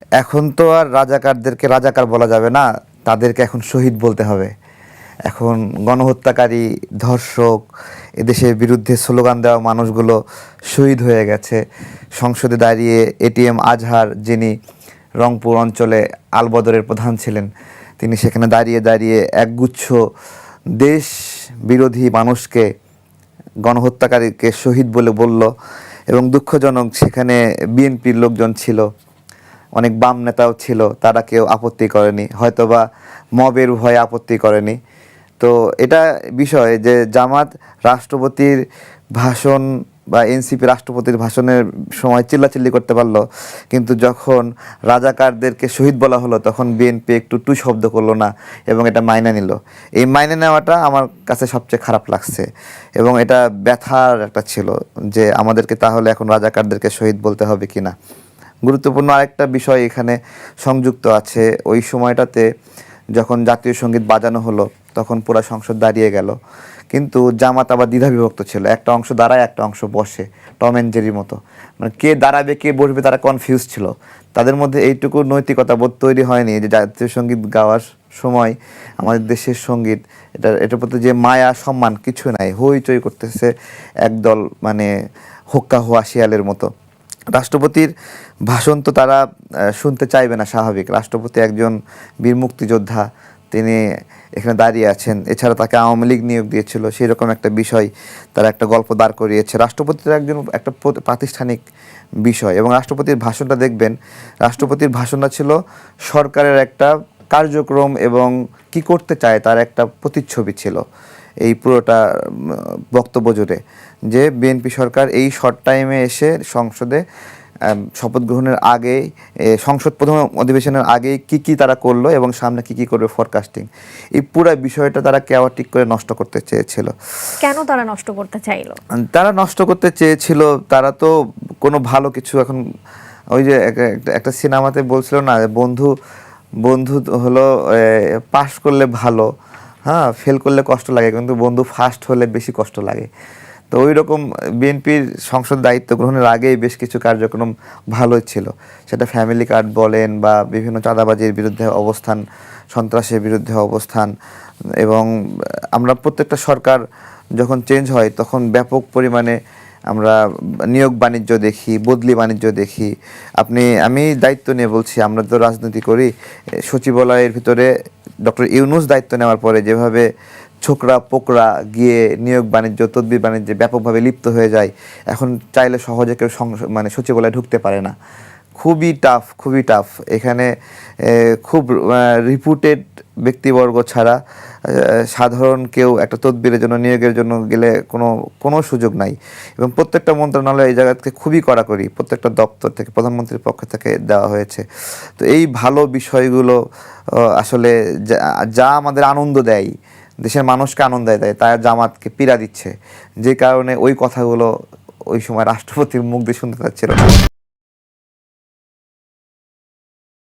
এখন তো আর রাজাকারদেরকে রাজাকার বলা যাবে না, তাদেরকে এখন শহীদ বলতে হবে। এখন গণহত্যাকারী, ধর্ষক, এদেশের বিরুদ্ধে স্লোগান দেওয়া মানুষগুলো শহীদ হয়ে গেছে। সংসদে দাঁড়িয়ে এটিএম আজহার, যিনি রংপুর অঞ্চলে আলবদরের প্রধান ছিলেন, তিনি সেখানে দাঁড়িয়ে দাঁড়িয়ে একগুচ্ছ দেশ বিরোধী মানুষকে, গণহত্যাকারীকে শহীদ বলে বলল। এবং দুঃখজনক, সেখানে বিএনপির লোকজন ছিল, অনেক বাম নেতাও ছিল, তারা কেউ আপত্তি করেনি, হয়তোবা মবের ভয়ে আপত্তি করেনি। তো এটা বিষয় যে জামাত রাষ্ট্রপতির ভাষণ বা এনসিপি রাষ্ট্রপতির ভাষণের সময় চিল্লাচিল্লি করতে পারলো, কিন্তু যখন রাজাকারদেরকে শহীদ বলা হলো তখন বিএনপি একটু টু শব্দ করলো না এবং এটা মাইনে নিল। এই মাইনে নেওয়াটা আমার কাছে সবচেয়ে খারাপ লাগছে এবং এটা ব্যথার একটা ছিল যে আমাদেরকে তাহলে এখন রাজাকারদেরকে শহীদ বলতে হবে কিনা। গুরুত্বপূর্ণ আরেকটা বিষয় এখানে সংযুক্ত আছে। ওই সময়টাতে যখন জাতীয় সঙ্গীত বাজানো হলো তখন পুরো সংসদ দাঁড়িয়ে গেল, কিন্তু জামাত আবার দ্বিধাবিভক্ত ছিল, একটা অংশ দাঁড়ায় একটা অংশ বসে, টম অ্যান্ড জেরির মতো। মানে কে দাঁড়াবে কে বসবে তারা কনফিউজ ছিল। তাদের মধ্যে এইটুকু নৈতিকতা বোধ তৈরি হয়নি যে জাতীয় সঙ্গীত গাওয়ার সময় আমাদের দেশের সঙ্গীত, এটার প্রতি যে মায়া সম্মান কিছু নাই, হইচই করতেছে একদল, মানে হোক্কা হোয়া শিয়ালের মতো। রাষ্ট্রপতির ভাষণ তো তারা শুনতে চাইবে না, স্বাভাবিক। রাষ্ট্রপতি একজন বীর মুক্তিযোদ্ধা, তিনি এখানে দাঁড়িয়ে আছেন, এছাড়া তাকে আওয়ামী লীগ নিয়োগ দিয়েছিল, সেই রকম একটা বিষয়, তারা একটা গল্প দাঁড় করিয়েছে। রাষ্ট্রপতির একজন একটা প্রাতিষ্ঠানিক বিষয়। এবং রাষ্ট্রপতির ভাষণটা দেখবেন, রাষ্ট্রপতির ভাষণটা ছিল সরকারের একটা কার্যক্রম এবং কি করতে চায় তার একটা প্রতিচ্ছবি ছিল এই পুরোটা বক্তব্য জুড়ে। যে বিএনপি সরকার এই শর্ট টাইমে এসে সংসদে শপথ গ্রহণের আগে, সংসদ প্রথম অধিবেশনের আগে কি কি তারা করলো এবং সামনে কি কি করবে ফরকাস্টিং, এই পুরো বিষয়টা তারা কেওয়াটিক করে নষ্ট করতে চেয়েছিল। কেন তারা নষ্ট করতে চাইলো? তারা নষ্ট করতে চেয়েছিল, তারা তো কোনো ভালো কিছু, এখন ওই যে একটা সিনেমাতে বলছিল না, বন্ধু বন্ধু হলো পাস করলে ভালো, হ্যাঁ, ফেল করলে কষ্ট লাগে, কিন্তু বন্ধু ফার্স্ট হলে বেশি কষ্ট লাগে। তো ওই রকম বিএনপির সংসদ দায়িত্ব গ্রহণের আগেই বেশ কিছু কার্যক্রম ভালোই ছিল, সেটা ফ্যামিলি কার্ড বলেন বা বিভিন্ন চাঁদাবাজির বিরুদ্ধে অবস্থান, সন্ত্রাসের বিরুদ্ধে অবস্থান। এবং আমরা প্রত্যেকটা সরকার যখন চেঞ্জ হয় তখন ব্যাপক পরিমাণে আমরা নিয়োগ বাণিজ্য দেখি, বদলি বাণিজ্য দেখি। আমি দায়িত্ব নিয়ে বলছি, আমরা তো রাজনীতি করি, সচিবালয়ের ভিতরে ডক্টর ইউনূস দায়িত্ব নেওয়ার পরে যেভাবে ছোকরা পোকরা গিয়ে নিয়োগ বাণিজ্য, তদবির বাণিজ্যে ব্যাপকভাবে লিপ্ত হয়ে যায়, এখন চাইলে সহজে কেউ মানে সচিবালয়ে ঢুকতে পারে না। খুবই টাফ, খুবই টাফ। এখানে খুব রিপুটেড ব্যক্তিবর্গ ছাড়া সাধারণ কেউ একটা তদবিরের জন্য, নিয়োগের জন্য গেলে কোনো সুযোগ নাই। এবং প্রত্যেকটা মন্ত্রণালয় এই জায়গাতে খুবই কড়াকড়ি, প্রত্যেকটা দপ্তর থেকে, প্রধানমন্ত্রীর পক্ষ থেকে দেওয়া হয়েছে। তো এই ভালো বিষয়গুলো আসলে যা আমাদের আনন্দ দেয়, দেশের মানুষকে আনন্দ দেয়, তাই জামাতকে পীড়া দিচ্ছে, যে কারণে ওই কথাগুলো ওই সময় রাষ্ট্রপতির মুখ দিয়ে শুনতে পাচ্ছিল না।